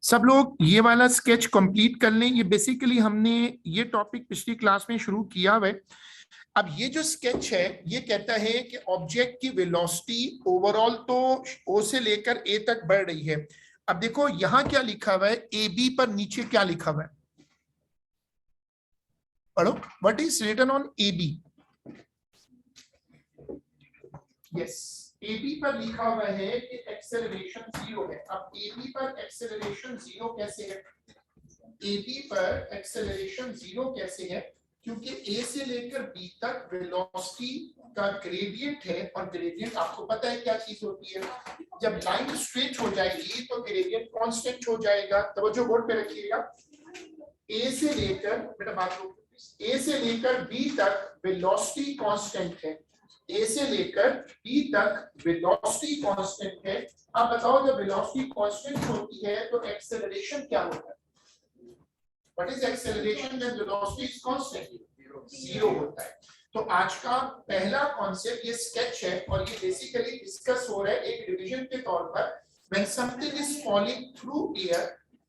सब लोग ये वाला स्केच कंप्लीट कर लें। ये बेसिकली हमने ये टॉपिक पिछली क्लास में शुरू किया हुआ है। अब ये जो स्केच है ये कहता है कि ऑब्जेक्ट की वेलोसिटी ओवरऑल तो ओ से लेकर ए तक बढ़ रही है। अब देखो यहाँ क्या लिखा हुआ है, ए बी पर नीचे क्या लिखा हुआ है, पढ़ो। What is written on A B? Yes, A B पर लिखा हुआ है कि एक्सेलरेशन 0 है। अब ए बी पर एक्सेलरेशन 0 कैसे है? ए बी पर एक्सेलरेशन 0 कैसे है? क्योंकि ए से लेकर बी तक वेलोसिटी का ग्रेडियंट है, और ग्रेडियंट आपको पता है क्या चीज होती है। जब लाइन स्ट्रेट हो जाएगी तो ग्रेडियंट कांस्टेंट हो जाएगा। तवज्जो बोर्ड पे रखिएगा। ए से लेकर, बेटा बात लो, ए से लेकर बी तक वेलोसिटी कांस्टेंट है। ए से लेकर बी तक वेलोसिटी कांस्टेंट है। अब बताओ जब वेलोसिटी कांस्टेंट होती है तो एक्सेलरेशन क्या होता है? What is acceleration when velocity is constant? Zero होता है। तो आज का पहला कॉन्सेप्ट ये स्केच है, और ये बेसिकली डिस्कस हो रहा है एक रिवीजन के तौर पर। When something is falling through air,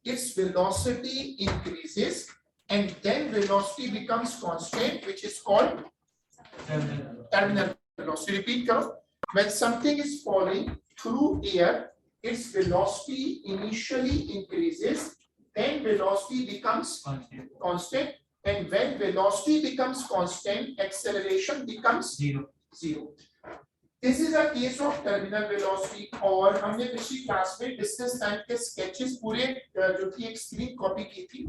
its velocity increases and then velocity becomes constant, which is called terminal velocity. Repeat करो. When something is falling through air, its velocity initially increases, then velocity becomes constant, and when velocity becomes constant, acceleration becomes zero. This is a case of terminal velocity. और हमने पिछली class में distance time के sketches पूरे जो थी एक screen copy की थी,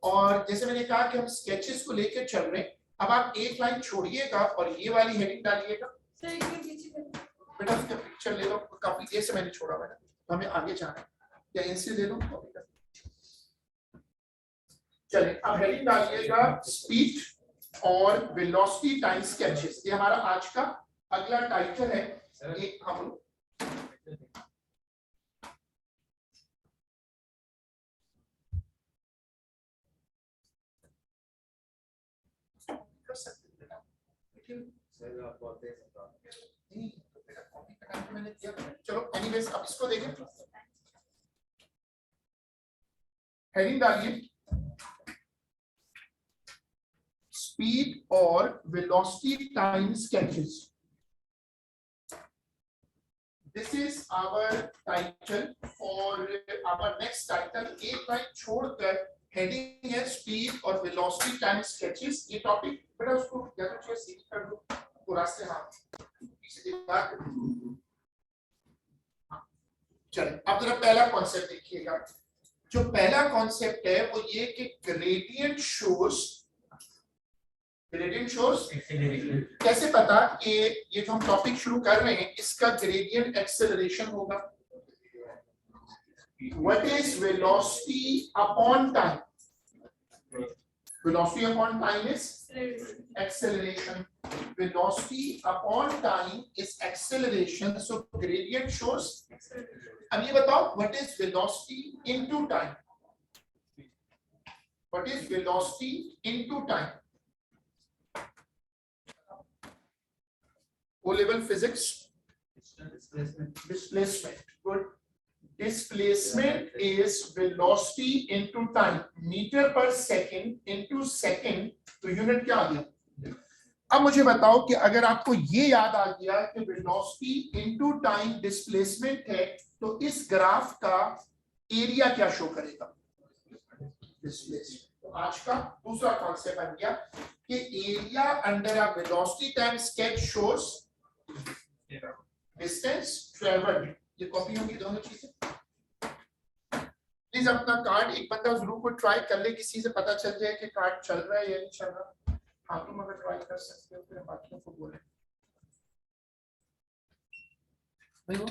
और जैसे मैंने कहा कि हम स्केचेस को लेकर चल रहे हैं। अब आप एक लाइन छोड़िएगा और ये वाली हेडिंग डालिएगा। बेटा उसका पिक्चर ले लो, काफी देर से मैंने छोड़ा हुआ है, तो हमें आगे जाना है। या इनसे ले लो कॉपी कर। चलिए अब हेडिंग डालिएगा स्पीड और वेलोसिटी टाइम स्केचेस। ये हमारा आज का अगला टाइटल है। एक हम कर सकते हैं, मैंने दिया। चलो एनीवेज अब इसको देखें। हेडिंग डालिए स्पीड और velocity time sketches. This is our title for our next title। एक लाइन छोड़कर हेडिंग है स्पीड और वेलोसिटी टाइम स्केचेस। ये टॉपिक बेटा उसको या तो चेयर सीट कर दो पूरा से। हाँ पीछे दिमाग। चलिए अब जरा पहला कॉन्सेप्ट देखिएगा। जो पहला कॉन्सेप्ट है वो ये कि ग्रेडियंट शोज कैसे पता कि ये जो हम टॉपिक शुरू कर रहे हैं इसका ग्रेडियंट एक्सेलरेशन होगा। What is velocity upon time? Velocity upon time is acceleration. Velocity upon time is acceleration, so gradient shows. अब ये बताओ what is velocity into time? What is velocity into time? O-level physics, displacement. Good. Displacement is velocity into time, meter per second into second। तो unit क्या आ गया? अब मुझे बताओ कि अगर आपको ये याद आ गया कि वेलोसिटी इनटू टाइम डिस्प्लेसमेंट है, तो इस ग्राफ का एरिया क्या शो करेगा? डिस्प्लेसमेंट। तो आज का दूसरा कॉन्सेप्ट बन गया कि area under a velocity time sketch shows distance travelled. ये कॉपी होगी दोनों चीजें। प्लीज अपना कार्ड एक बंदा जरूर को ट्राई कर ले, किसी से पता चल जाए कि कार्ड चल रहा है या नहीं चल रहा। हाँ तुम अगर ट्राई कर सकते हो फिर बाकियों को बोले। भाई वो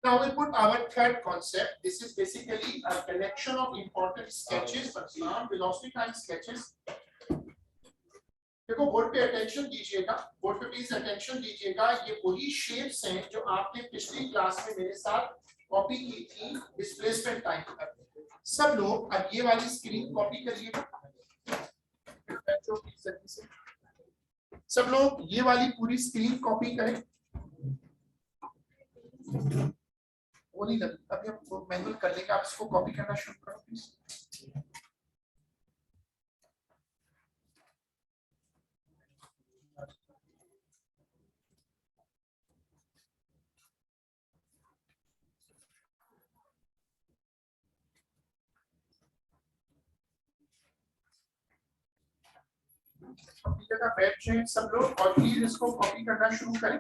Now we put our third concept. This is basically a collection of important sketches, velocity time sketches. देखो बोर्ड पे अटेंशन दीजिएगा, बोर्ड पे प्लीज अटेंशन दीजिएगा। ये वही शेप्स हैं जो आपने पिछली क्लास में मेरे साथ कॉपी की थी डिस्प्लेसमेंट टाइम पर। सब लोग अब ये वाली स्क्रीन कॉपी करिएगा, सब लोग ये वाली पूरी स्क्रीन कॉपी करें। वो नहीं लग, अभी हम मैनुअल कर लेंगे, आप इसको कॉपी करना शुरू करो प्लीज। जगह बैठ जाएं सब लोग और प्लीज इसको कॉपी करना शुरू करें।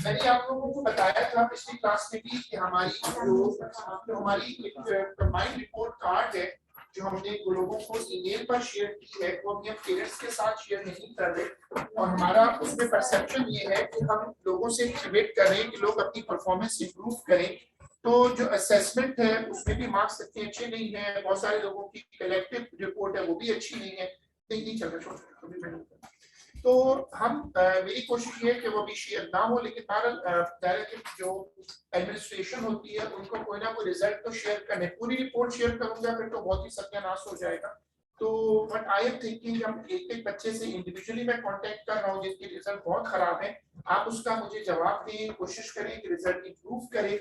मैंने आप लोगों को बताया था पिछली क्लास में भी कि हमारी कंबाइंड रिपोर्ट कार्ड है जो हमने लोगों को ईमेल पर शेयर की है, वो हम पेरेंट्स के साथ शेयर नहीं कर रहे। और हमारा उसमें परसेप्शन ये है कि हम लोगों से एक्सपेक्ट कर रहे हैं कि लोग अपनी परफॉर्मेंस इंप्रूव करें। तो जो असेसमेंट है उसमें भी मार्क्स इतने अच्छे नहीं है, बहुत सारे लोगों की कलेक्टिव रिपोर्ट है वो भी अच्छी नहीं है, नहीं चल रहा। तो हम मेरी कोशिश ये है कि वो भी शेयर ना हो, लेकिन डायरेक्टली जो एडमिनिस्ट्रेशन होती है उनको कोई ना कोई रिजल्ट तो शेयर करने। पूरी रिपोर्ट शेयर करूंगा फिर तो बहुत ही सत्यानाश हो जाएगा। तो बट आई एम थिंकिंग हम एक बच्चे से इंडिविजुअली मैं कांटेक्ट कर रहा हूँ जिसके रिजल्ट बहुत खराब है, आप उसका मुझे जवाब दें, कोशिश करें कि रिजल्ट इंप्रूव करें।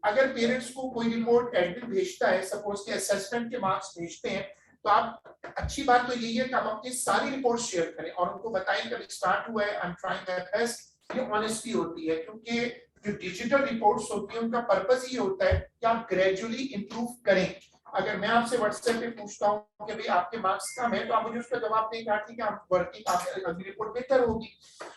अगर पेरेंट्स को कोई रिपोर्ट एडमिन भेजता है, सपोज के असेसमेंट के मार्क्स भेजते हैं, तो आप अच्छी बात तो यही है कि आप अपनी सारी रिपोर्ट शेयर करें और उनको बताएं कि अभी स्टार्ट हुआ है, I am trying my best. ये ऑनेस्टी होती है, क्योंकि जो डिजिटल रिपोर्ट्स होती है उनका पर्पस ये होता है कि आप ग्रेजुअली इंप्रूव करें। अगर मैं आपसे व्हाट्सएप पे पूछता हूँ कि भाई आपके मार्क्स कम है, तो आप मुझे उसका जवाब दें कि ठीक है आप वर्किंग, आप अगली रिपोर्ट बेहतर होगी।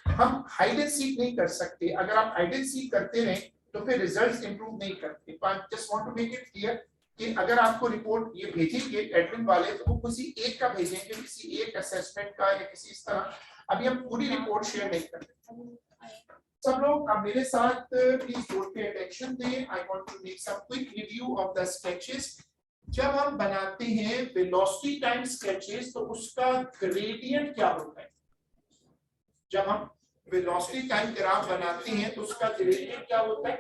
हम हाइड एंड सीक नहीं कर सकते, अगर आप हाइड एंड सीक करते रहें तो फिर रिजल्ट्स इंप्रूव नहीं करते। तो I just want to make it clear कि अगर आपको रिपोर्ट ये भेजेंगे एडमिन वाले तो वो किसी एक का भेजेंगे, किसी एक असेसमेंट का या किसी इस तरह। अभी हम पूरी रिपोर्ट शेयर नहीं करते। सब लोग अब मेरे साथ प्लीज बोर्ड पे अटेंशन दें। I want to make some quick review of the sketches. जब हम बनाते हैं वेलोसिटी टाइम स्केचेस तो उसका ग्रेडियंट क्या होता है? जब हम वेलोसिटी टाइम ग्राफ बनाते हैं तो उसका ग्रेडियंट क्या होता है?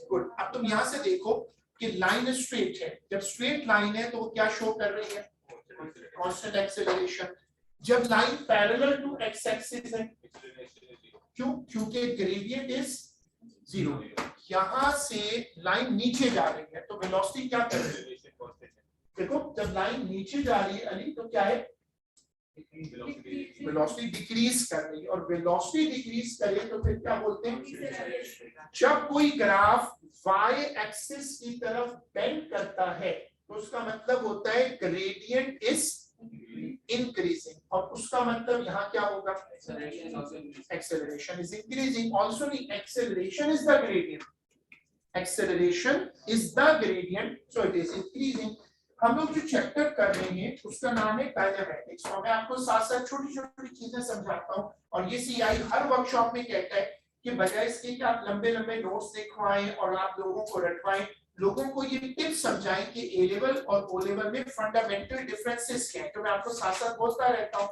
गुड। अब तुम यहां से देखो कि लाइन स्ट्रेट है, जब स्ट्रेट लाइन है तो वो क्या शो कर रही है? Constant acceleration. जब line parallel to x axis है, क्यों? क्योंकि ग्रेडियंट इज 0। यहां से लाइन नीचे जा रही है तो वेलोसिटी क्या कर रही है? देखो जब लाइन नीचे जा रही है अली तो क्या है? वेलोसिटी डिक्रीज कर रही है, और वेलोसिटी डिक्रीज करे तो फिर क्या बोलते हैं? जब कोई ग्राफ y एक्सिस की तरफ बेंड करता है तो उसका मतलब होता है ग्रेडियंट इज इंक्रीजिंग, और उसका मतलब यहाँ क्या होगा? Acceleration is increasing. ऑल्सो नहीं, acceleration is the gradient, acceleration is the gradient, so it is increasing. हम लोग जो चैप्टर कर रहे हैं उसका नाम है काइनेमैटिक्स, और मैं आपको साथ साथ छोटी छोटी चीजें समझाता हूँ। और ये सीआई हर वर्कशॉप में कहता है कि बजाय इसके कि आप लंबे लंबे नोट्स लिखवाएं और आप लोगों को रटवाएं, लोगों को ये टिप्स समझाएं कि ए लेवल और ओ लेवल में फंडामेंटल डिफरेंसेस क्या है। तो मैं आपको साथ साथ बोलता रहता हूँ।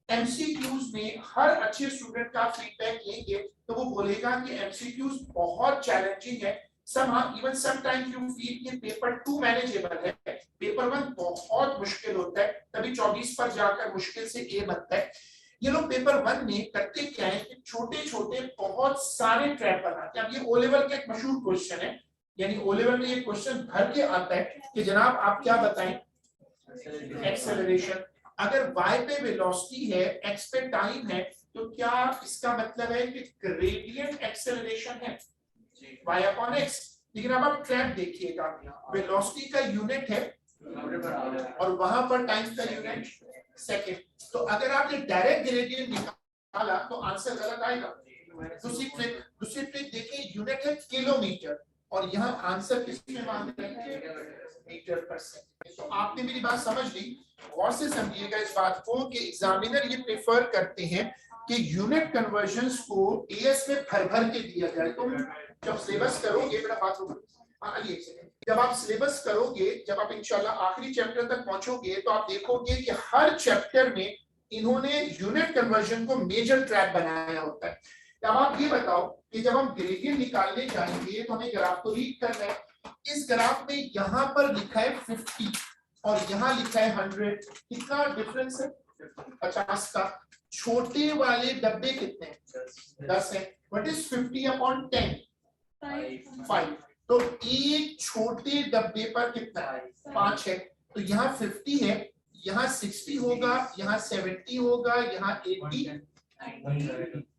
एमसीक्यूज में हर अच्छे स्टूडेंट का फीडबैक लेंगे तो वो बोलेगा कि एमसीक्यूज बहुत चैलेंजिंग है, somehow even sometimes you feel कि पेपर 2 मैनेजेबल है, पेपर 1 बहुत मुश्किल होता है, तभी 24 पर जाकर मुश्किल से ए बनता है। ये लोग पेपर 1 में करते क्या है कि छोटे छोटे बहुत सारे ट्रैप बनाते हैं। अब ये ओ लेवल का एक मशहूर क्वेश्चन है, यानी ओ लेवल में ये क्वेश्चन भर के आता है कि जनाब आप क्या बताएं? एक्सेलरेशन। अगर y पे वेलोसिटी है, x पे टाइम है, तो क्या इसका मतलब है कि ग्रेडियंट एक्सेलरेशन है y अपॉन x। लेकिन अब आप ट्रैप देखिएगा, वेलोसिटी का यूनिट है और वहां पर टाइम का यूनिट सेकंड। तो अगर आपने डायरेक्ट ग्रेडियंट निकाला तो आंसर गलत आएगा। दूसरी ट्रिक देखिए, यूनिट है किलोमीटर, और यहाँ आंसर किसमें मांग रहे हैं, मीटर पर सेकंड। तो आपने मेरी बात समझ ली, गौर से समझिएगा इस बात को कि एग्जामिनर ये प्रेफर करते हैं कि यूनिट कन्वर्जन्स को एएस में भर भर के दिया जाए। तुम जब सिलेबस करोगे, बेटा बात होगी, एक सेकंड, जब आप सिलेबस करोगे, जब आप इंशाल्लाह आखिरी चैप्टर तक पहुंचोगे तो आप देखोगे कि हर चैप्टर में इन्होंने यूनिट कन्वर्जन को मेजर ट्रैक बनाया होता है। अब आप ये बताओ कि जब हम ग्रेडियंट निकालने जाएंगे तो हमें ग्राफ को रीड करना है। इस ग्राफ में यहाँ पर लिखा है 50 और यहाँ लिखा है 100, कितना डिफरेंस है, 50 का। छोटे वाले डब्बे कितने हैं, 10 है। What is 50 upon 10, 5। तो एक छोटे डब्बे पर कितना है, 5 है। तो यहाँ 50 है, यहाँ 60 होगा, यहाँ 70 होगा, यहाँ 80,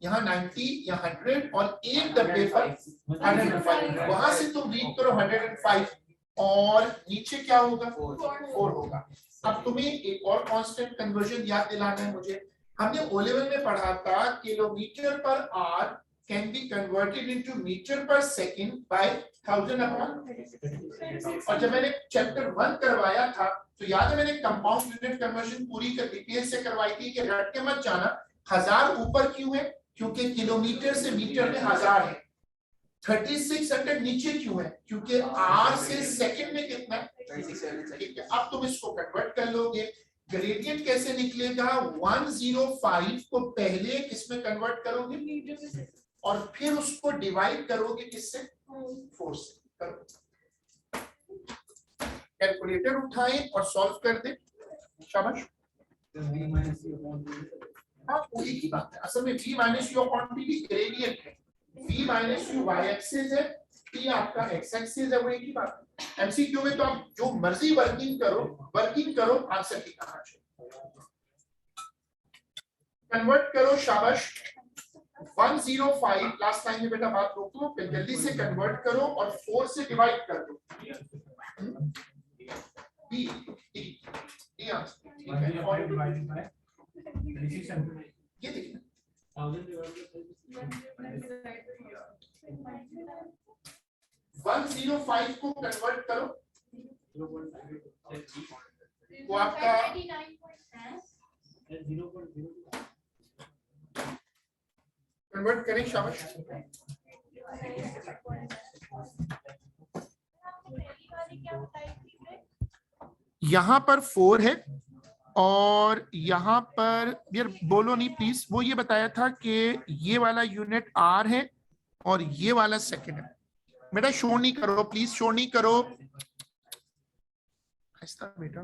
यहाँ 90, यहाँ 100 और एक डब्बे पर 105। वहां से तुम रीड करो 105 और नीचे क्या होगा, 4 होगा। अब तुम्हें एक और कांस्टेंट कन्वर्जन याद दिलाना है मुझे। हमने ओ लेवल में पढ़ा था kilometre per hour can be converted into metre per second by 1000 upon. और जब मैंने चैप्टर 1 करवाया था तो याद है मैंने कंपाउंड यूनिट कन्वर्जन पूरी कर डिटेल से करवाई थी कि रट के मत जाना 1000 ऊपर क्यों है, क्योंकि किलोमीटर से मीटर में 1000 है। 3600 नीचे क्यों है, क्योंकि आर से सेकंड में कितना है, 3600। ठीक है, अब तुम इसको कन्वर्ट कर लोगे। ग्रेडियंट कैसे निकलेगा, 105 को पहले किसमें कन्वर्ट करोगे और फिर उसको डिवाइड करोगे किससे, 4 से। करो, कैलकुलेटर उठाएं और सॉल्व कर दे, शाबाश। हाँ वो एक ही बात है, असल में v minus you upon t भी ग्रेडियंट है। v minus you y axis है, t आपका x एक्सिस है, वो एक ही बात है। एमसीक्यू में तो आप जो मर्जी वर्किंग करो आंसर की कहां कन्वर्ट करो, शाबाश। 105 लास्ट टाइम में बेटा बात रोक लो, फिर जल्दी से कन्वर्ट करो और 4 से डिवाइड कर दो। b d आंसर ठीक है। और ये देखिए 105 को कन्वर्ट करो वो आपका कन्वर्ट करें, शाबाश। यहां पर 4 है और यहाँ पर यार बोलो नहीं प्लीज, वो ये बताया था कि ये वाला यूनिट आर है और ये वाला सेकंड है। बेटा शो नहीं करो प्लीज, शो नहीं करो ऐसा बेटा।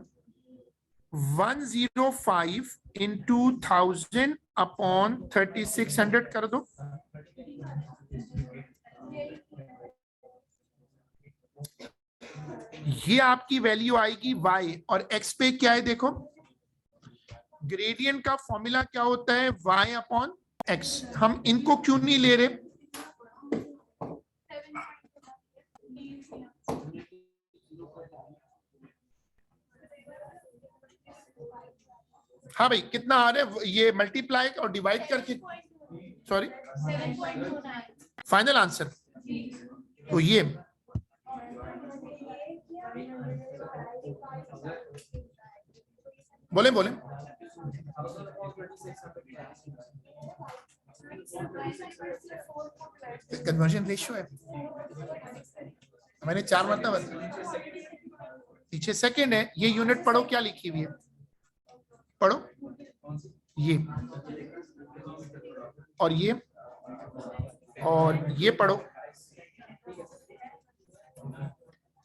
105 into 1000 अपॉन 3600 कर दो। ये आपकी वैल्यू आएगी y और x पे क्या है देखो, ग्रेडियंट का फॉर्मूला क्या होता है, y अपॉन x। हम इनको क्यों नहीं ले रहे, हाँ भाई कितना आ रहा है, ये मल्टीप्लाई और डिवाइड करके, सॉरी फाइनल आंसर। तो ये बोले बोले कन्वर्जन रेशियो है, मैंने 4 मतलब बताया, पीछे सेकंड है। ये यूनिट पढ़ो क्या लिखी हुई है, पढ़ो ये और ये पढ़ो।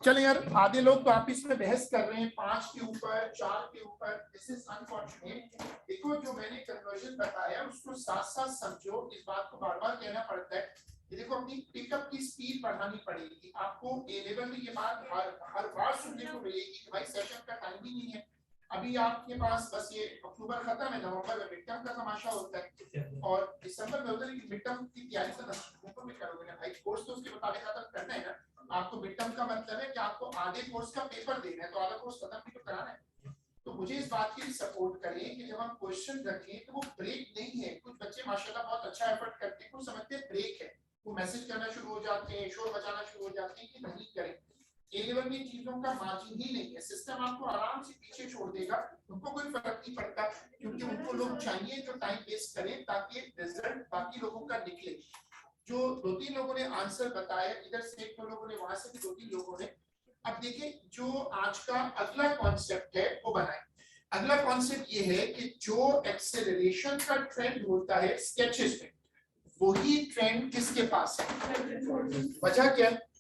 चले यार, आधे लोग तो आपस में बहस कर रहे हैं 5 के ऊपर 4 के ऊपर, दिस इज अनफॉर्चुनेट। देखो जो मैंने कन्वर्जन बताया उसको साथ साथ समझो, इस बात को बार बार कहना पड़ता है कि देखो अपनी पिकअप की स्पीड बढ़ानी पड़ेगी। आपको ए लेवल में ये बात हर बार सुनने को मिलेगी कि भाई सेशन का टाइम ही नहीं है, अभी आपके पास बस ये अक्टूबर खत्म है, नवंबर में मिड टर्म का तमाशा होता है और दिसंबर में होता है। मिड टर्म की तैयारी तो नवंबर में करोगे ना भाई, कोर्स तो उसके मुताबिक खत्म करना है ना। आपको मिड टर्म का मतलब है कि आपको आधे कोर्स का पेपर देना है, तो आधा कोर्स खत्म भी तो कराना है। तो मुझे इस बात की सपोर्ट करें कि जब हम क्वेश्चन रखें तो वो ब्रेक नहीं है। कुछ बच्चे माशाल्लाह बहुत अच्छा एफर्ट करते हैं, कुछ समझते हैं ब्रेक है, वो मैसेज करना शुरू हो जाते हैं, शोर मचाना शुरू हो जाते हैं कि नहीं करें। ए लेवल में चीजों का मार्जिन ही नहीं है, सिस्टम आपको आराम से पीछे छोड़ देगा, उनको कोई फर्क नहीं पड़ता, क्योंकि उनको लोग चाहिए जो टाइम वेस्ट करें ताकि रिजल्ट बाकी लोगों का निकले। जो 2-3 लोगों ने आंसर बताया, इधर से 1-2 लोगों ने, वहां से भी 2-3 लोगों ने। अब देखिए जो आज का अगला कॉन्सेप्ट है वो बनाए। अगला कॉन्सेप्ट ये है कि जो एक्सेलरेशन का ट्रेंड होता है स्केचेस में, वही ट्रेंड किसके पास है? वजह क्या है?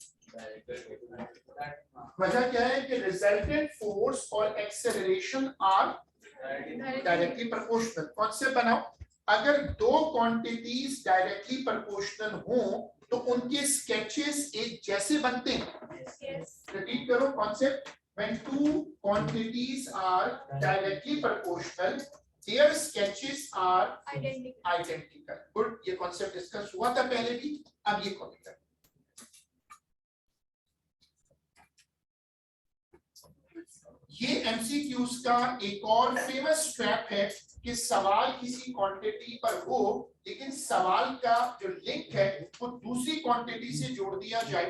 वजह क्या है कि रिजल्टेंट फोर्स और acceleration are directly proportional. Concept बनाओ, अगर दो क्वांटिटीज डायरेक्टली प्रोपोर्शनल हो तो उनके स्केचेस एक जैसे बनते हैं। रिपीट करो concept, when two quantities are directly proportional their sketches are identical. Good, ये कॉन्सेप्ट डिस्कस हुआ था पहले भी, अब ये कॉपी कर। ये एमसीक्यूज का एक और फेमस ट्रैप है कि सवाल किसी क्वांटिटी पर हो लेकिन सवाल का जो लिंक है वो दूसरी क्वांटिटी से जोड़ दिया जाए।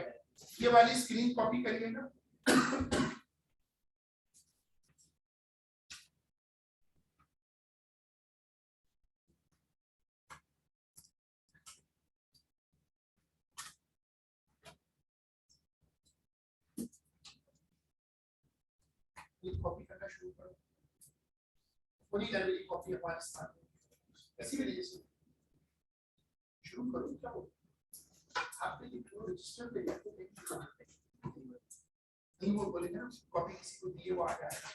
ये वाली स्क्रीन कॉपी करिएगा। ये कॉपी करना शुरू करो, पूरी लाइब्रेरी कॉपी हमारे साथ इसी वजह से शुरू करो। क्या हो आपने ये जो रजिस्टर पे जाके नहीं वो बोलेंगे ना कॉपी किसी को दिए वो आ जाएगा।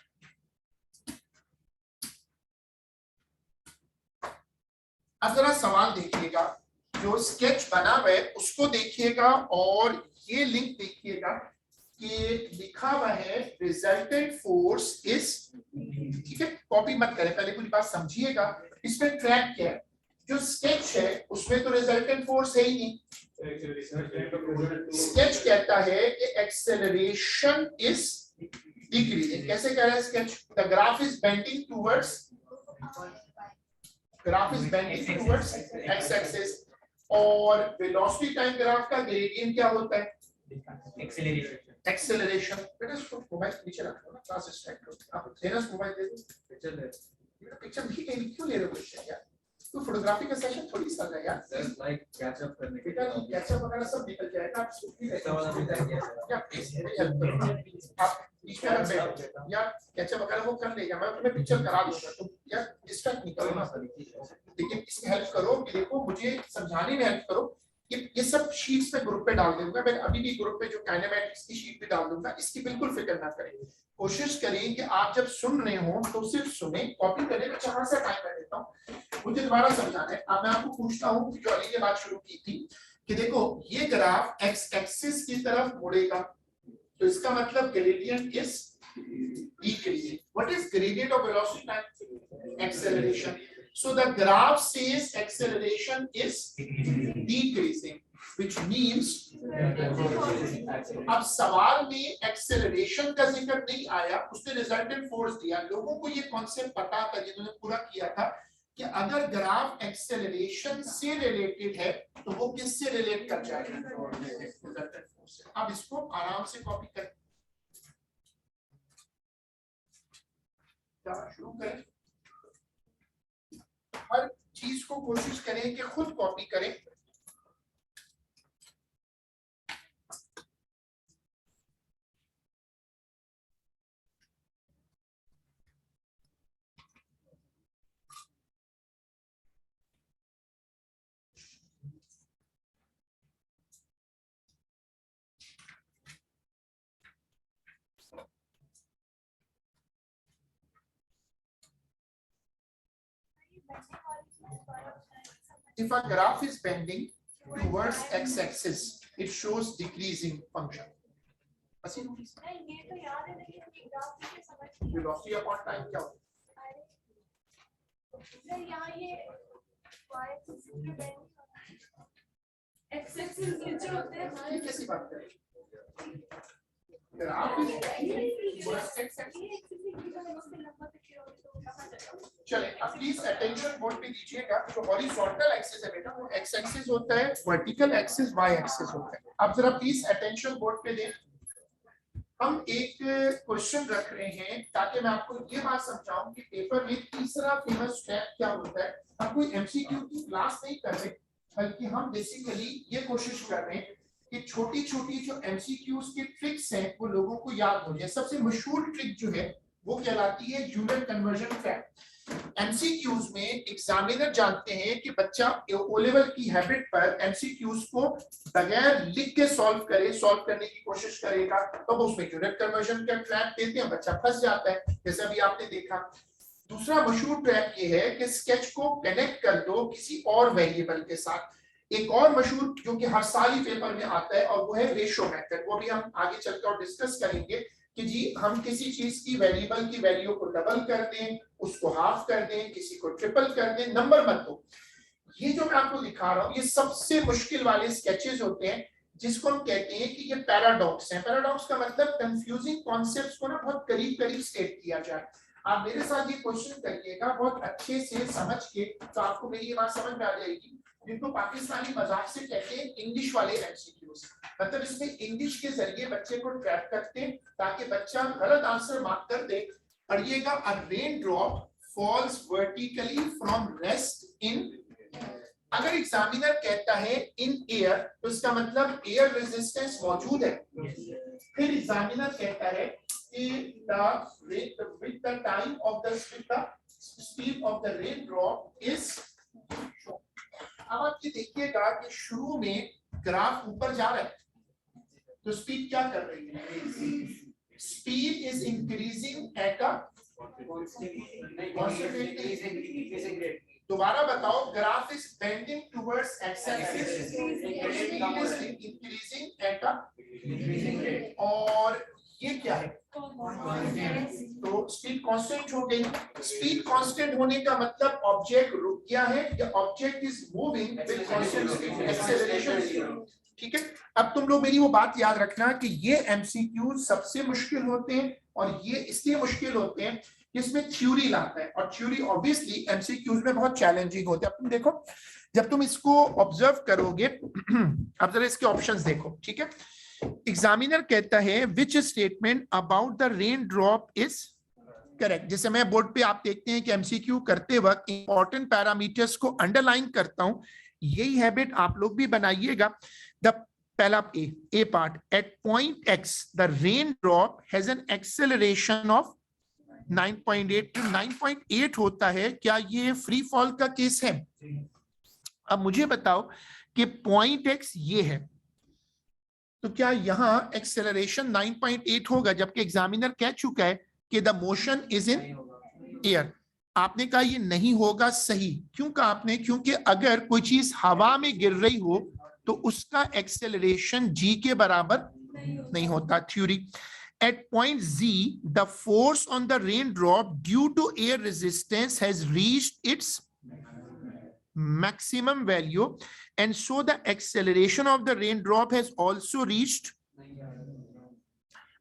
अब जरा सवाल देखिएगा, जो स्केच बना हुआ है उसको देखिएगा और ये लिंक देखिएगा कि लिखा हुआ है रिजल्टेंट फोर्स इज, ठीक है, कॉपी मत करें, पहले पूरी बात समझिएगा। इसमें ट्रैक क्या है, जो स्केच है उसमें तो रिजल्टेंट फोर्स है ही नहीं। स्केच कहता है कि एक्सेलरेशन इज डिक्रीजिंग। कैसे कह रहा है sketch? The graph is bending towards, graph is bending towards x axis, और वेलोसिटी टाइम ग्राफ का ग्रेडियंट क्या होता है? एक्सेलरेशन। बेटा इसको मोबाइल नीचे रखो ना, क्लास स्टार्ट करो। आप देना मोबाइल दे दो, पिक्चर ले लो। पिक्चर नहीं कहीं क्यों ले रहे हो बच्चे यार? तो फोटोग्राफी का सेशन थोड़ी चल रहा है यार, जस्ट लाइक कैच अप करने के लिए। कैच अप वगैरह सब निकल जाएगा, आप सुखी रहिए या प्लीज मेरी हेल्प करो। आप बीच में रख बैठो या कैच अप वगैरह वो कर लेगा, मैं तुम्हें पिक्चर करा दूंगा, तुम यार डिस्ट्रैक्ट नहीं करो ना। लेकिन इसमें हेल्प करो कि देखो मुझे समझाने में हेल्प करो। ये सब शीट्स पे ग्रुप पे डाल दूंगा, मैं अभी भी ग्रुप पे जो काइनेमैटिक्स की शीट पे डाल दूंगा, इसकी बिल्कुल फिक्र ना करें। कोशिश करें कि आप जब सुन रहे हो तो सिर्फ सुने, कॉपी करने में जहां से टाइम कर देता हूँ, मुझे दोबारा समझाना है। अब मैं आपको पूछता हूँ कि जो अली ने बात शुरू की थी कि देखो ये ग्राफ एक्स एक्सिस की तरफ मुड़ेगा तो इसका मतलब gradient is decreasing. What is gradient of velocity time? Acceleration. So the graph says acceleration is decreasing, which means अब सवाल में एक्सेलरेशन का जिक्र नहीं आया, उसने रिजल्टेंट फोर्स दिया। लोगों को ये कॉन्सेप्ट पता था जिन्होंने पूरा किया था कि अगर ग्राफ एक्सेलरेशन से रिलेटेड है तो वो किससे रिलेट कर जाएगा? रिजल्टेंट फोर्स से। अब इसको आराम से कॉपी कर शुरू करें। हर चीज को कोशिश करें कि खुद कॉपी करें। If a graph is bending towards x-axis, it shows decreasing function. ये तो याद है लेकिन ये ग्राफ कैसे समझ नहीं। वेलोसिटी अपॉन टाइम क्या होता है? सर यहाँ ये y-axis पे बेंडिंग होता है, x-axis नीचे होते हैं। ये कैसी बात कर रहे हैं? Graph is worst x axis. चले अब प्लीज अटेंशन बोर्ड पे दीजिएगा, जो हॉरिजॉन्टल एक्सिस है बेटा वो एक्स एक्सिस होता है, वर्टिकल एक्सिस वाई एक्सिस होता है। अब जरा प्लीज अटेंशन बोर्ड पे दें। हम एक क्वेश्चन रख रहे हैं ताकि मैं आपको ये बात समझाऊं कि पेपर में तीसरा फेमस स्टेप क्या होता है। हम कोई एमसीक्यू की क्लास नहीं कर रहे, बल्कि हम बेसिकली ये कोशिश कर रहे हैं कि छोटी छोटी जो एमसीक्यूज की ट्रिक्स हैं वो लोगों को याद हो जाए। सबसे मशहूर ट्रिक जो है वो कहलाती है यूलर कन्वर्जन ट्रैप। एमसीक्यूज में एग्जामिनर जानते हैं कि बच्चा ओ लेवल की हैबिट पर एमसीक्यूज को बगैर लिख के सॉल्व करने की कोशिश करेगा, तो उसमें यूलर कन्वर्जन का ट्रैप देते हैं, बच्चा फंस जाता है, जैसे अभी आपने देखा। दूसरा मशहूर ट्रैप ये है कि स्केच को कनेक्ट कर दो किसी और वेरिएबल के साथ। एक और मशहूर जो कि हर साल ही पेपर में आता है और वो है रेशो मेथड, वो भी हम आगे चलकर और डिस्कस करेंगे कि जी हम किसी चीज की वेरिएबल की वैल्यू को डबल कर दें, उसको हाफ कर दें, किसी को ट्रिपल कर दें, नंबर मत दो। ये जो मैं आपको दिखा रहा हूँ ये सबसे मुश्किल वाले स्केचेस होते हैं, जिसको हम कहते हैं कि ये पैराडॉक्स है। पैराडॉक्स का मतलब कंफ्यूजिंग कॉन्सेप्ट्स को ना बहुत करीब करीब स्टेट किया जाए। आप मेरे साथ ये क्वेश्चन करिएगा बहुत अच्छे से समझ के, तो आपको मेरी ये बात समझ में आ जाएगी। जिनको पाकिस्तानी मजाक से कहते हैं इंग्लिश वाले एमसीक्यूज, मतलब इसमें इंग्लिश के जरिए बच्चे को ट्रैप करते हैं ताकि बच्चा गलत आंसर मार्क कर दे। पढ़िएगा, a raindrop falls vertically from rest in. अगर एग्जामिनर कहता है इन एयर, तो इसका मतलब एयर रेजिस्टेंस मौजूद है। फिर एग्जामिनर कहता है कि with the time of the speed of the raindrop is। अब आप ये देखिएगा कि शुरू में ग्राफ ऊपर जा रहा है, तो स्पीड क्या कर रही है? Speed is increasing at a दोबारा बताओ, graph is bending towards x axis, increasing at a, और ये क्या है? तो स्पीड कांस्टेंट हो गई। स्पीड कांस्टेंट होने का मतलब ऑब्जेक्ट रुक गया है या object is moving with constant speed, acceleration zero. ठीक है, अब तुम लोग मेरी वो बात याद रखना कि ये एमसीक्यू सबसे मुश्किल होते हैं, और ये इसलिए मुश्किल होते हैं कि इसमें थ्योरी लाता है, और थ्योरी ऑब्वियसली एमसीक्यूज में बहुत चैलेंजिंग होते हैं। अब तुम देखो, जब तुम इसको ऑब्जर्व करोगे, अब जरा इसके ऑप्शंस देखो। ठीक है, एग्जामिनर कहता है which statement about the rain drop is correct. जैसे मैं बोर्ड पे आप देखते हैं कि एमसीक्यू करते वक्त इंपॉर्टेंट पैरामीटर्स को अंडरलाइन करता हूं, यही हैबिट आप लोग भी बनाइएगा। द पहला A part, at point x the rain drop has an acceleration of 9.8 to 9.8 होता है। क्या ये फ्री फॉल का केस है? अब मुझे बताओ कि पॉइंट एक्स ये है, तो क्या यहां एक्सेलरेशन 9.8 होगा, जबकि एग्जामिनर कह चुका है कि the motion is in air. आपने कहा ये नहीं होगा। सही, क्यों कहा आपने? क्योंकि अगर कोई चीज हवा में गिर रही हो तो उसका एक्सेलरेशन जी के बराबर नहीं होता। Theory, at point Z, the force on the raindrop due to air resistance has reached its maximum value, and so the acceleration of the raindrop has also reached।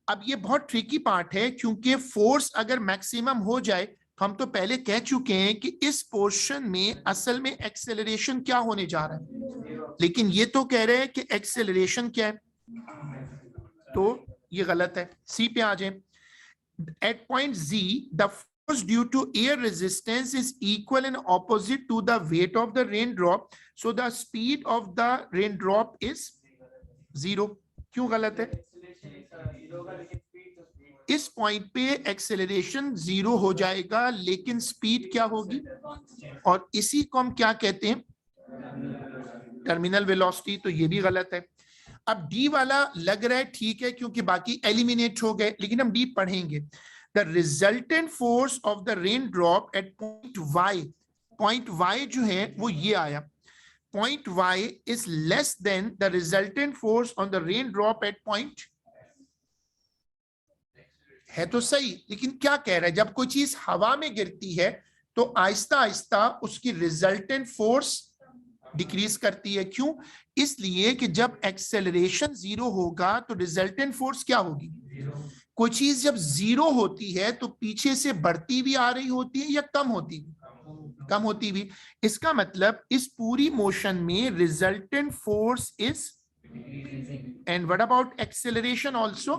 अब ये बहुत ट्रिकी पार्ट है, क्योंकि force अगर maximum हो जाए, हम तो पहले कह चुके हैं कि इस पोर्शन में असल में एक्सेलरेशन क्या होने जा रहा है, लेकिन ये तो कह रहे हैं कि एक्सेलरेशन क्या है, तो ये गलत है। सी पे आ जाए, at point G the force due to air resistance is equal and opposite to the weight of the rain drop, so the speed of the rain drop is 0। क्यों गलत है? इस पॉइंट पे एक्सेलरेशन 0 हो जाएगा, लेकिन स्पीड क्या होगी? और इसी को हम क्या कहते हैं? Terminal velocity. तो ये भी गलत है। अब डी वाला लग रहा है ठीक है, क्योंकि बाकी एलिमिनेट हो गए, लेकिन हम डी पढ़ेंगे। The resultant force of the rain drop at point Y, point Y जो है वो ये आया, point Y is less than the resultant force on the rain drop at point. है तो सही, लेकिन क्या कह रहा है? जब कोई चीज हवा में गिरती है तो आहिस्ता आहिस्ता उसकी रिजल्टेंट फोर्स डिक्रीज करती है। क्यों? इसलिए कि जब एक्सेलरेशन 0 होगा तो रिजल्टेंट फोर्स क्या होगी? कोई चीज जब जीरो होती है तो पीछे से बढ़ती भी आ रही होती है या कम होती भी, कम होती भी। इसका मतलब इस पूरी मोशन में resultant force is, and what about acceleration also.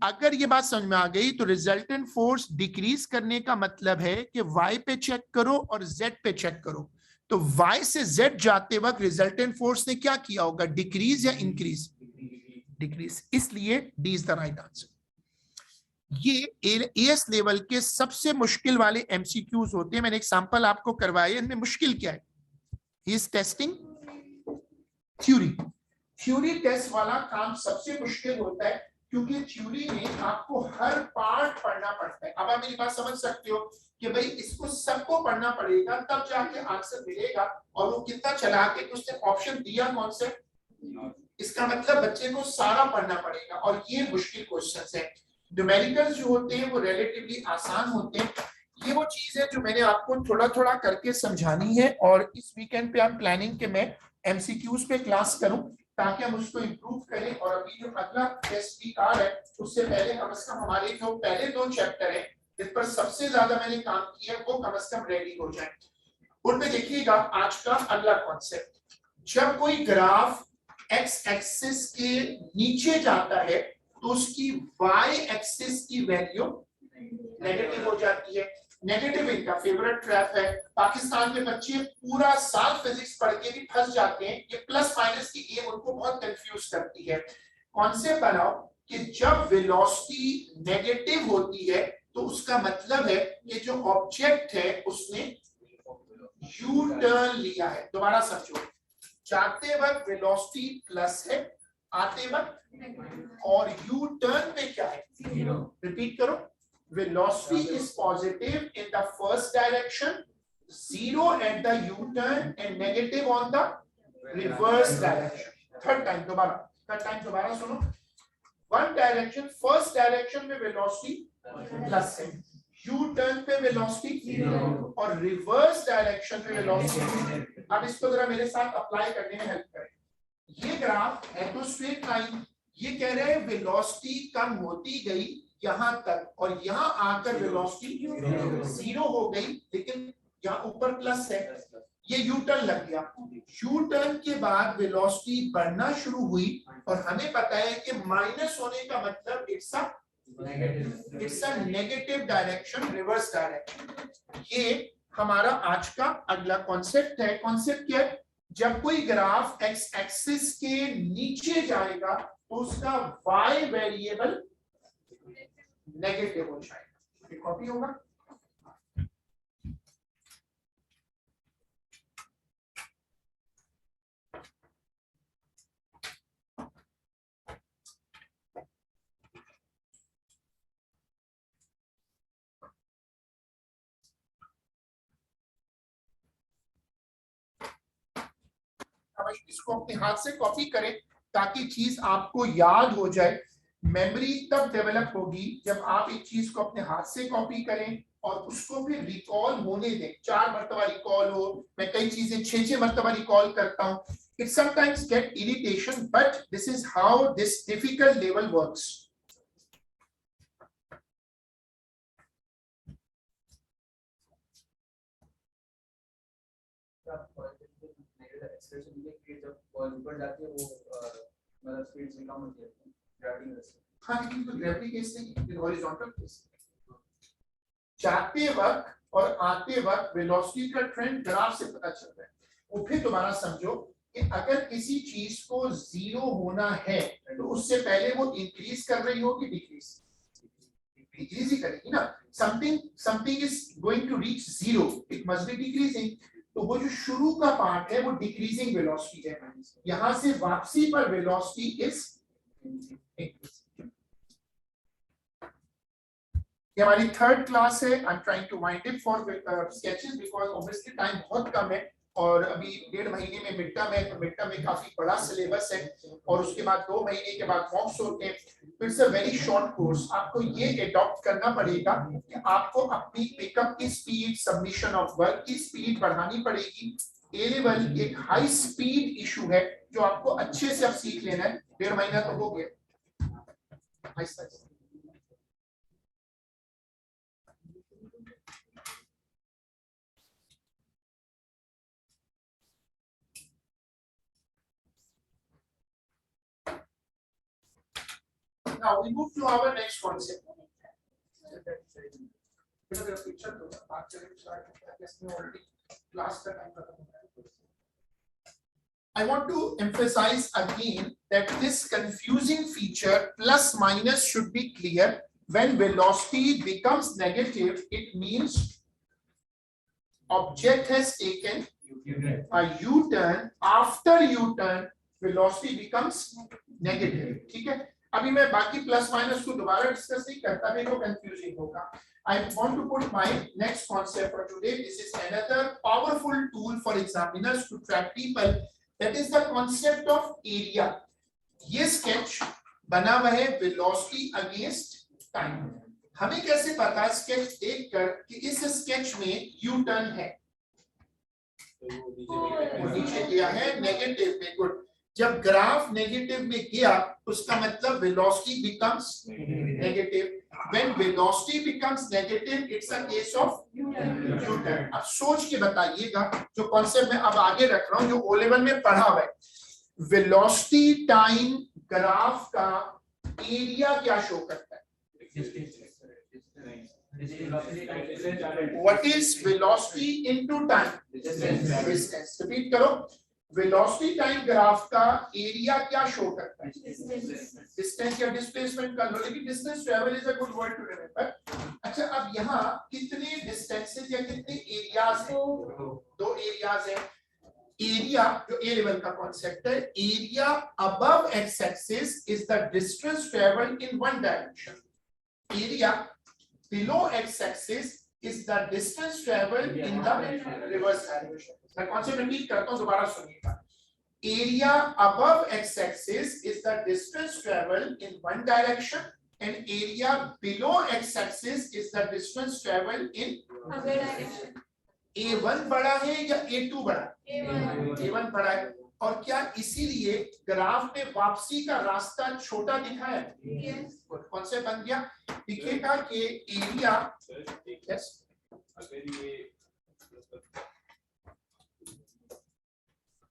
अगर ये बात समझ में आ गई तो रिजल्टेंट फोर्स डिक्रीज करने का मतलब है कि y पे चेक करो और z पे चेक करो, तो y से z जाते वक्त रिजल्टेंट फोर्स ने क्या किया होगा, डिक्रीज या इंक्रीज, डिक्रीज। इसलिए D is the right answer. ये एएस लेवल के सबसे मुश्किल वाले एमसीक्यूज होते हैं। मैंने एक सैंपल आपको करवाया, इनमें मुश्किल क्या है, he is testing theory. Theory test वाला काम सबसे मुश्किल होता है, क्योंकि थ्योरी में आपको हर पार्ट पढ़ना पड़ता है। अब आप मेरी बात समझ सकते हो कि भाई इसको सबको पढ़ना पड़ेगा तब जाके आंसर मिलेगा, और वो कितना चला के तो उसने ऑप्शन दिया कौन से, इसका मतलब बच्चे को सारा पढ़ना पड़ेगा, और ये मुश्किल क्वेश्चंस है। न्यूमेरिकल्स जो होते हैं वो रिलेटिवली आसान होते हैं। ये वो चीज है जो मैंने आपको थोड़ा थोड़ा करके समझानी है, और इस वीकेंड पे आई एम प्लानिंग कि मैं एमसीक्यूज पे क्लास करूं ताकि हम उसको इम्प्रूव करें। और अभी जो अगला टेस्ट वीक आ रहा है उससे पहले कम से कम हमारे जो पहले 2 चैप्टर है जिस पर सबसे ज्यादा मैंने काम किया है वो कम से कम रेडी हो जाए। उनमें देखिएगा आज का अगला कॉन्सेप्ट, जब कोई ग्राफ एक्स एक्सिस के नीचे जाता है तो उसकी वाई एक्सिस की वैल्यू नेगेटिव हो जाती है। नेगेटिव इनका फेवरेट ट्रैप है। पाकिस्तान के बच्चे पूरा साल फिजिक्स पढ़ के भी फंस जाते हैं, ये प्लस माइनस की गेम उनको बहुत कंफ्यूज करती है। कॉन्सेप्ट बनाओ कि जब वेलोसिटी नेगेटिव होती है तो उसका मतलब है कि जो ऑब्जेक्ट है उसने यू टर्न लिया है। दोबारा समझो, जाते वक्त वेलोसिटी प्लस है, आते वक्त, और यू टर्न पे क्या है, रिपीट करो, velocity is positive in the first direction, 0 at the U-turn and negative on the reverse direction. Third time दोबारा सुनो। One direction, first direction में velocity plus है, U-turn पे velocity 0 और reverse direction पे velocity। अब इसको जरा मेरे साथ अप्लाई करने में हेल्प करें। ये ग्राफ है तो स्ट्रेट लाइन, ये कह रहे हैं वेलोसिटी कम होती गई यहां तक, और यहां आकर वेलोसिटी 0 हो गई, लेकिन यहाँ ऊपर प्लस है, ये यू टर्न लग गया। यू टर्न के बाद वेलोसिटी बढ़ना शुरू हुई, और हमें पता है कि माइनस होने का मतलब it's a negative direction, reverse direction. ये हमारा आज का अगला कॉन्सेप्ट है। कॉन्सेप्ट क्या है, जब कोई ग्राफ एक्स एक्सिस के नीचे जाएगा तो उसका वाई वेरिएबल नेगेटिव हो जाएगा। कॉपी होगा। अब इसको अपने हाथ से कॉपी करें ताकि चीज आपको याद हो जाए। मेमोरी तब डेवलप होगी जब आप एक चीज को अपने हाथ से कॉपी करें और उसको फिर रिकॉल होने दें। 4 मरतबा रिकॉल हो, मैं कई चीजें 6 मरतबा रिकॉल करता हूं, it sometimes get irritation, but this is how this difficult level works. ऊपर जाती है वो मतलब स्पीड से कम होती है ग्रेविटी वजह से। हाँ, लेकिन तो ग्रेविटी केस नहीं, हॉरिजॉन्टल केस। जाते वक्त और आते वक्त वेलोसिटी का ट्रेंड ग्राफ से पता चलता है। वो फिर दोबारा समझो कि अगर किसी चीज को 0 होना है तो उससे पहले वो इंक्रीज कर रही होगी, डिक्रीज, डिक्रीज ही करेगी ना। Something is going to reach 0, it must be decreasing. तो वो जो शुरू का पार्ट है वो डिक्रीजिंग वेलोसिटी है, यहां से वापसी पर वेलोसिटी इज इंक्रीजिंग। ये हमारी 3rd क्लास है। I am trying to wind it for sketches because obviously time बहुत कम है, और अभी 1.5 महीने में मिड टर्म है, तो मिड टर्म में काफी बड़ा सिलेबस है, और उसके बाद 2 महीने के बाद मॉक्स होते हैं। It's a very short course. आपको ये अडॉप्ट करना पड़ेगा कि आपको अपनी पिकअप की स्पीड, सबमिशन ऑफ वर्क की स्पीड बढ़ानी पड़ेगी। ए लेवल एक हाई स्पीड इशू है जो आपको अच्छे से अब सीख लेना है। 1.5 महीना तो हो गया। now we move to our next concept. Picture तो बात करें स्टार्ट इसमें ऑलरेडी क्लास का टाइम खत्म हो गया. I want to emphasize again that this confusing feature plus minus should be clear. When velocity becomes negative, it means object has taken a U-turn. After U-turn, velocity becomes negative. ठीक है? अभी मैं बाकी plus minus को दोबारा discuss नहीं करता, मेरे को कंफ्यूजिंग होगा. I want to put my next concept for today. This is another powerful tool for examiners to track people. That is the concept of area. ये sketch बना हुआ है velocity against time. हमें कैसे पता sketch देखकर कि इस sketch में U-turn है? वो नीचे गया है नेगेटिव में. गुड. जब ग्राफ नेगेटिव में गया उसका मतलब velocity becomes negative. When velocity becomes negative, it's a case of U-turn. अब सोच के बताइएगा जो कॉन्सेप्ट मैं अब आगे रख रहा हूं जो O लेवल में पढ़ा हुआ है. वेलोसिटी टाइम ग्राफ का एरिया क्या शो करता है? What is velocity into time? Distance. Repeat करो. वेलोसिटी टाइम ग्राफ का एरिया क्या शो करता है? डिस्टेंस या डिस्प्लेसमेंट कर लो, लेकिन distance travel is a good word to remember. अच्छा, अब यहाँ कितने डिस्टेंसेस या कितने एरियाज हैं? दो एरियाज हैं. एरिया जो ए लेवल का कॉन्सेप्ट है, area above x axis is the distance travel in one direction. Area below x axis is the distance traveled in the reverse direction. मैं कॉन्सेप्ट रिपीट करता हूँ, दोबारा सुनिएगा. Area above x-axis is the distance traveled in one direction, and area below x-axis is the distance traveled in other direction. A1 बड़ा है या A2 बड़ा? A1 बड़ा है. और क्या इसीलिए ग्राफ में वापसी का रास्ता छोटा दिखा है? कौन से बन गया? दिखेगा कि एरिया अगर ये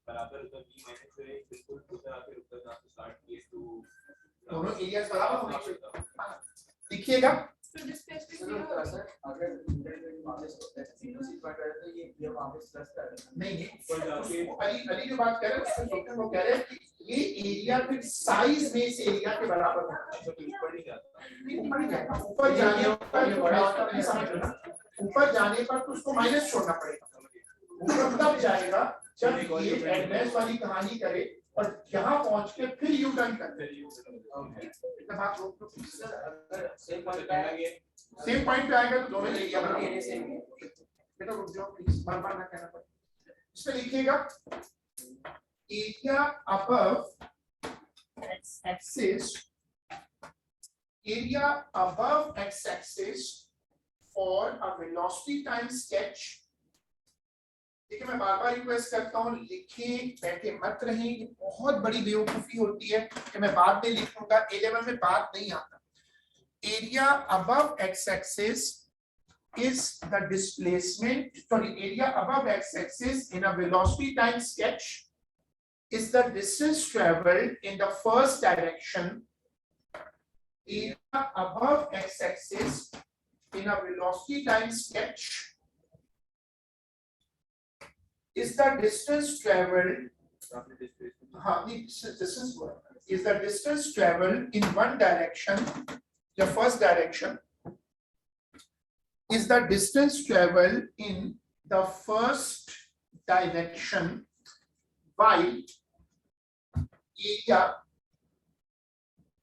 बराबर उधर b माइनस से बिल्कुल उधर आके ऊपर ना स्टार्ट किए तो दोनों एरियाज बराबर होने चाहिए. दिखिएगा तो डिस्प्लेसमेंट अगर वापस जीरो से पढ़ रहे तो ये वापस प्लस कर नहीं. अली जो बात कर रहे हैं उसमें वो कह रहे हैं कि ये एरिया फिर साइज में से एरिया के बराबर होना चाहिए. ऊपर नहीं जाता. ऊपर जाने पर बड़ा होता है, समझ लो ना. ऊपर जाने पर तो उसको माइनस छोड़ना पड़ेगा. ऊपर तब जाएगा जब ये एडवांस वाली कहानी करे और यहाँ पहुंच के फिर यू टर्न करते हैं. सेम पॉइंट पे आएगा तो दोनों एरिया बराबर सेम है. बेटा रुक जाओ प्लीज, बार-बार ना कहना पड़े. इसमें लिखिएगा area above x axis, area above x axis for a velocity time sketch. देखिए मैं बार-बार रिक्वेस्ट करता हूँ लिखें, बैठे मत रहें. ये बहुत बड़ी बेवकूफी होती है कि मैं बाद में लिखूंगा, ए लेवल में बात नहीं आता. Area above x axis is the displacement, sorry, area above x axis in a velocity time sketch is the distance traveled in the first direction. Area above x axis in a velocity time sketch is the distance traveled is the distance traveled in one direction. The first direction is the distance traveled in the first direction while area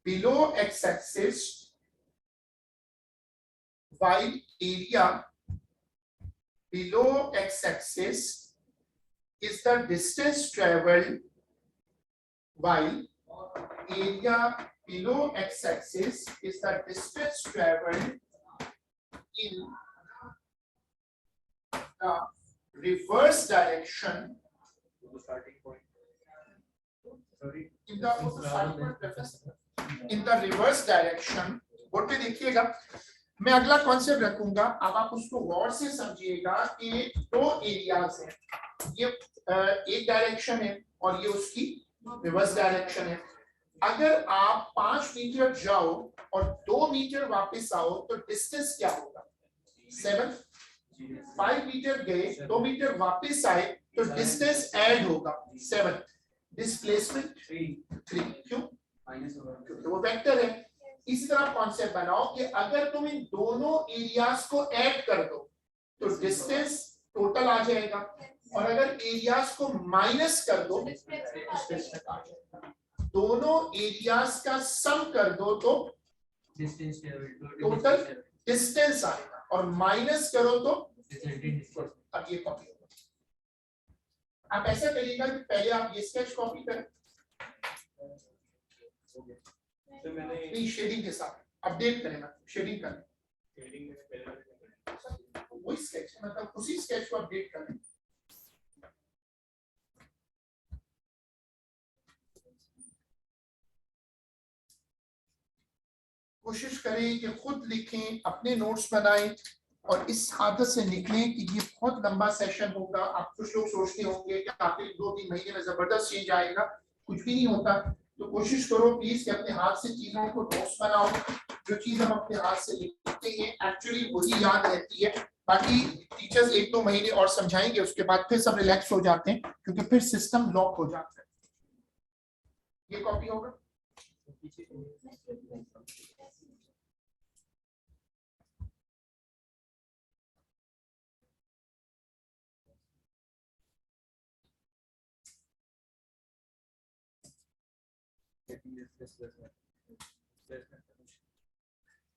below x-axis while area below x-axis is the distance traveled while area below x-axis is the distance traveled in the reverse direction. In the reverse direction. Board पे देखिएगा, मैं अगला concept रखूंगा, अब आप उसको गौर से समझिएगा कि दो एरियाज हैं, ये एक डायरेक्शन है और ये उसकी रिवर्स डायरेक्शन है. अगर आप 5 मीटर जाओ और 2 मीटर वापस आओ तो डिस्टेंस क्या होगा 7। 5 मीटर गए 2 मीटर वापस आए तो डिस्टेंस ऐड होगा 7। डिस्प्लेसमेंट 3 क्यों क्योंकि वो वेक्टर है। इसी तरह कॉन्सेप्ट बनाओ कि अगर तुम इन दोनों एरियाज को ऐड कर दो तो डिस्टेंस टोटल आ जाएगा और अगर एरियाज को माइनस कर दो डिस्प्लेसमेंट आ जाएगा। दोनों एरियाज का सम कर दो तो टोटल डिस्टेंस आएगा और माइनस करो तो अब ये कॉपी होगा। आप ऐसा करिएगा कि पहले आप ये स्केच कॉपी करें तो मैंने नहीं शेडिंग के साथ अपडेट करें ना शेडिंग करें शेडिंग में पहले वही स्केच है मतलब उसी स्केच को अपडेट करें। कोशिश करें कि खुद लिखें अपने नोट्स बनाएं और इस आदत से निकलें कि ये बहुत लंबा सेशन होगा। आप कुछ लोग सोचते होंगे कि आखिर 2-3 महीने में जबरदस्त चेंज आएगा, कुछ भी नहीं होता। तो कोशिश करो प्लीज कि अपने हाथ से चीजों को नोट्स बनाओ। जो चीज हम अपने हाथ से लिखते हैं एक्चुअली वही याद रहती है। बाकी टीचर्स 1-2 महीने और समझाएंगे, उसके बाद फिर सब रिलैक्स हो जाते हैं क्योंकि फिर सिस्टम लॉक हो जाता है। ये कॉपी होगा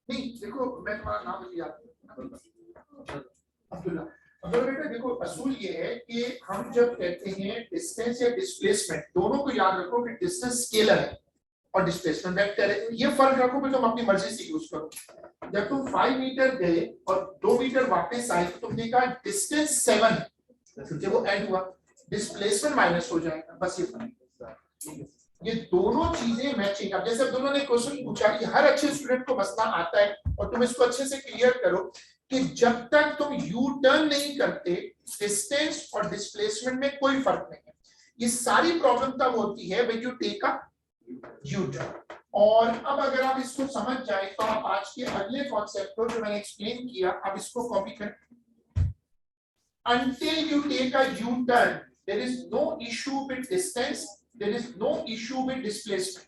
नहीं। देखो मैं तुम्हारा नाम नहीं याद अब्दुल्ला। अगर बेटा देखो असूल ये है कि हम जब कहते हैं डिस्टेंस या डिस्प्लेसमेंट दोनों को याद रखो कि डिस्टेंस स्केलर है और डिस्प्लेसमेंट वेक्टर है। ये फर्क रखो कि तुम अपनी मर्जी से यूज करो। जब तुम 5 मीटर गए और 2 मीटर वापस आए तो तुमने कहा डिस्टेंस 7 है क्योंकि वो ऐड हुआ, डिस्प्लेसमेंट माइनस हो जाएगा, बस ये फर्क। ये दोनों चीजें मैचिंग। अब जैसे दोनों ने क्वेश्चन पूछा कि हर अच्छे स्टूडेंट को मसला आता है और तुम इसको अच्छे से क्लियर करो कि जब तक तुम यू टर्न नहीं करते डिस्टेंस और डिस्प्लेसमेंट में कोई फर्क नहीं है। ये सारी प्रॉब्लम तब होती है when you take a U turn. और अब अगर आप इसको समझ जाए तो आप आज के अगले कॉन्सेप्ट को जो मैंने एक्सप्लेन किया आप इसको कॉपी करें। Until you take a U-turn, there is no issue with distance, there is no issue with displacement.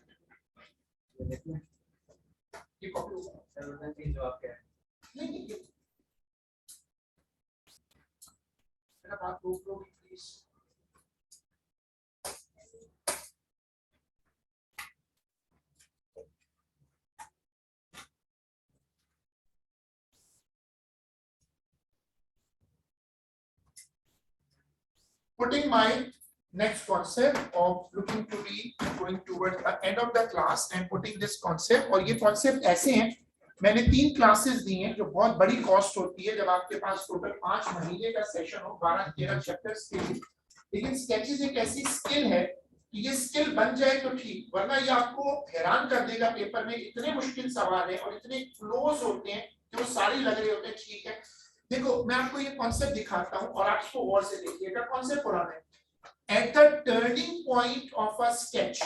ये कॉपी होगा नहीं ये मेरा बात रोक लो please. Putting my next concept of looking to be going towards the end of the class and putting this concept, और ये concept ऐसे हैं मैंने 3 क्लासेस दी हैं जो बहुत बड़ी कॉस्ट होती है जब आपके पास टोटल 5 महीने का सेशन हो 12-13 चैप्टर्स के लिए। लेकिन स्केचेस एक ऐसी स्किल है कि ये स्किल बन जाए तो ठीक, वरना ये आपको हैरान कर देगा। पेपर में इतने मुश्किल सवाल हैं और इतने क्लोज होते हैं कि वो सारे लग रहे होते हैं ठीक है। देखो मैं आपको ये कॉन्सेप्ट दिखाता हूँ और आप इसको गौर से देखिएगा। कॉन्सेप्ट पुराना है। At the turning point of a sketch,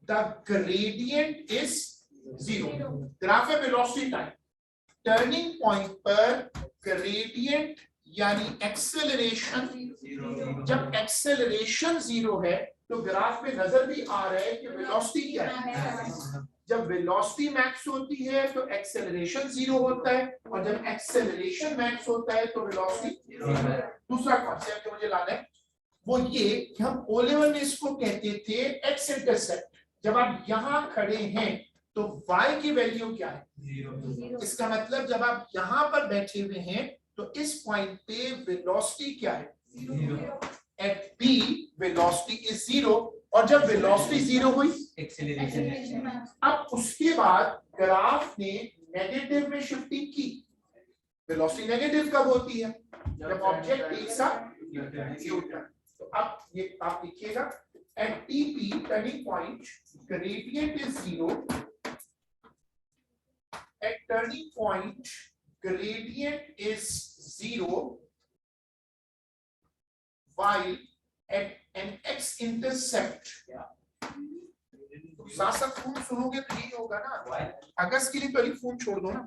the gradient is 0. Graph है velocity टाइम। टर्निंग पॉइंट पर ग्रेडियंट यानी एक्सेलरेशन, जब एक्सेलरेशन 0 है तो ग्राफ में नजर भी आ रहा है कि वेलोसिटी क्या है। जब वेलोसिटी मैक्स होती है तो एक्सेलरेशन 0 होता है और जब एक्सेलरेशन मैक्स होता है तो वेलोसिटी 0 है। दूसरा कॉन्सेप्ट जो मुझे लाना है वो ये कि हम ओ लेवल में इसको कहते थे एक्स इंटरसेप्ट। जब आप यहाँ खड़े हैं तो y की वैल्यू क्या है 0। इसका मतलब जब आप यहाँ पर बैठे हुए हैं तो इस पॉइंट पे वेलोसिटी क्या है 0। एट b वेलोसिटी इज 0 और जब वेलोसिटी 0 हुई एक्सेलरेशन। अब उसके बाद ग्राफ ने नेगेटिव में शिफ्टिंग की। वेलोसिटी नेगेटिव कब होती है जब ऑब्जेक्ट एक साथ यू टर्न। तो अब ये आप लिखिएगा at TP turning point gradient is 0. At turning point gradient is 0 while at an x intercept साथ साथ फोन सुनोगे तो यही होगा ना। अगस्त के लिए तो अभी फोन छोड़ दो ना।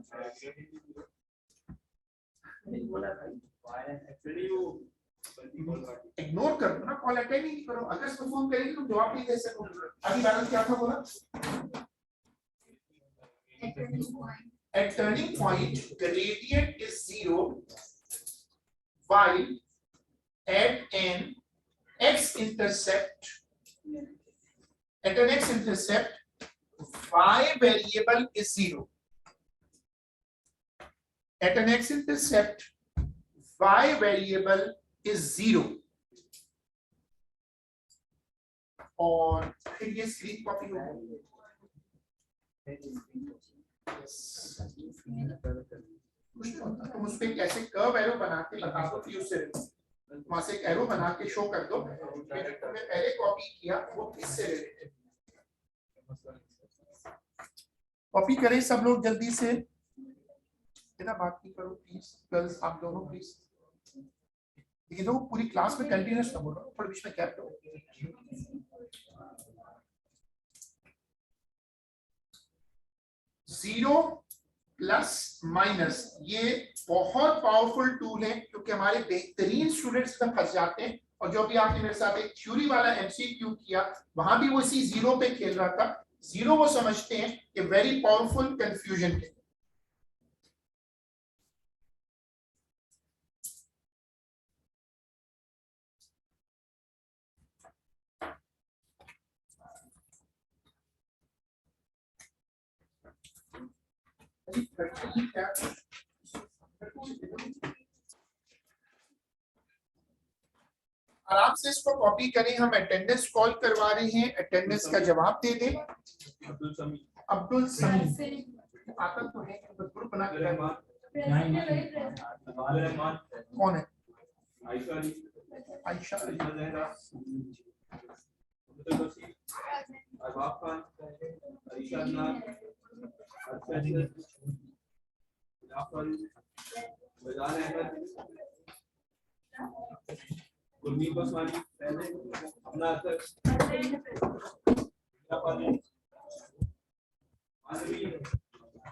इग्नोर कर दो ना, कॉल अटेंड ही नहीं करो। अगस्त में फोन करेंगे तो जवाब नहीं दे सको। अभी मैडम क्या था बोला? At turning point, the radiant is 0, while at an x-intercept, y variable is 0. At an x-intercept, y variable is 0. और फिर ये स्क्रीन कॉपी होगा। कुछ नहीं होता, तुम उस पे कैसे कर्व एरो बना के बता दो, फिर उससे वहां से एक एरो बना के शो कर दो कि जो तुमने पहले कॉपी किया वो किससे रिलेटेड। कॉपी करें सब लोग जल्दी से, इतना बात नहीं करो प्लीज गर्ल्स, आप दोनों प्लीज। ये लोग पूरी क्लास में कंटिन्यूअस ना बोलो, थोड़ा बीच में गैप दो। 0 प्लस माइनस ये बहुत पावरफुल टूल है, क्योंकि हमारे बेहतरीन स्टूडेंट्स में फंस जाते हैं। और जो भी आपने मेरे साथ एक थ्योरी वाला एमसीक्यू किया, वहां भी वो इसी 0 पे खेल रहा था। 0 वो समझते हैं कि वेरी पावरफुल कंफ्यूजन है। आराम से इसको कॉपी करें। हम अटेंडेंस कॉल करवा रहे हैं, अटेंडेंस का जवाब दे दें। अब्दुल समी आता तो है, ग्रुप बना के कौन है? आयशा गुरमीत बसवानी पहले अपना आंसर